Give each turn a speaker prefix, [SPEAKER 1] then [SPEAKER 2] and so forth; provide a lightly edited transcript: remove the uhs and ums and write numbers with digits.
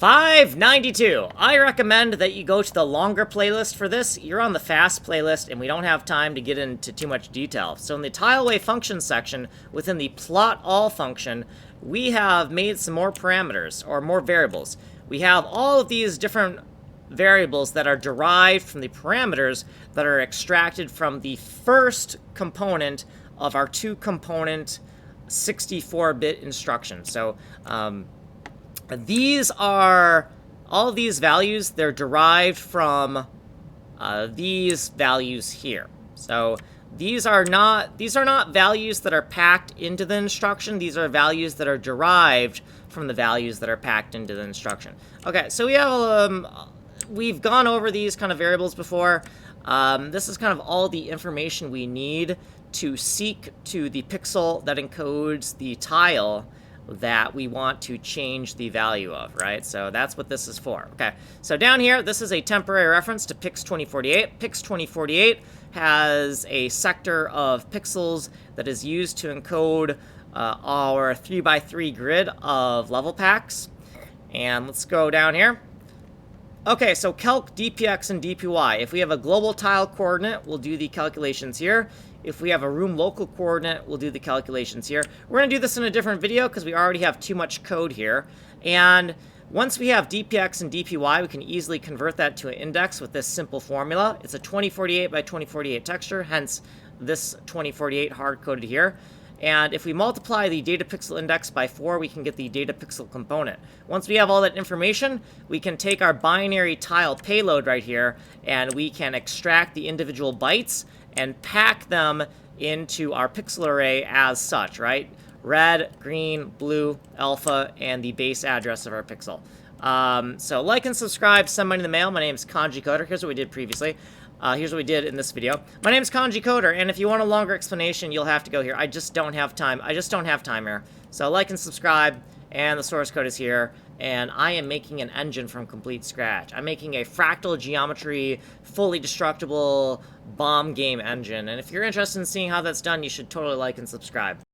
[SPEAKER 1] 592. I recommend that you go to the longer playlist for this. You're on the fast playlist, and we don't have time to get into too much detail. So in the Tileway function section, within the plot all function, we have made some more parameters, or more variables. We have all of these different variables that are derived from the parameters that are extracted from the first component of our two-component 64-bit instruction. So, these are, all of these values, they're derived from these values here. So these are not values that are packed into the instruction. These are values that are derived from the values that are packed into the instruction. Okay, so we have, we've gone over these kind of variables before. This is kind of all the information we need to seek to the pixel that encodes the tile that we want to change the value of, right? So that's what this is for. Okay, so down here, this is a temporary reference to Pix 2048. Pix 2048 has a sector of pixels that is used to encode our 3x3 grid of level packs. And let's go down here. Okay, so calc dpx and dpy. If we have a global tile coordinate, we'll do the calculations here. If we have a room local coordinate, we'll do the calculations here. We're going to do this in a different video because we already have too much code here. And once we have dpx and dpy, we can easily convert that to an index with this simple formula. It's a 2048 by 2048 texture, hence this 2048 hard-coded here. And if we multiply the data pixel index by 4, we can get the data pixel component. Once we have all that information, we can take our binary tile payload right here, and we can extract the individual bytes and pack them into our pixel array as such, right? Red, green, blue, alpha, and the base address of our pixel. So like and subscribe, send money in the mail. My name is Kanji Coder. Here's what we did previously. Here's what we did in this video. My name is Kanji Coder, and if you want a longer explanation, you'll have to go here. I just don't have time. I just don't have time here. So like and subscribe, and the source code is here. And I am making an engine from complete scratch. I'm making a fractal geometry, fully destructible bomb game engine. And if you're interested in seeing how that's done, you should totally like and subscribe.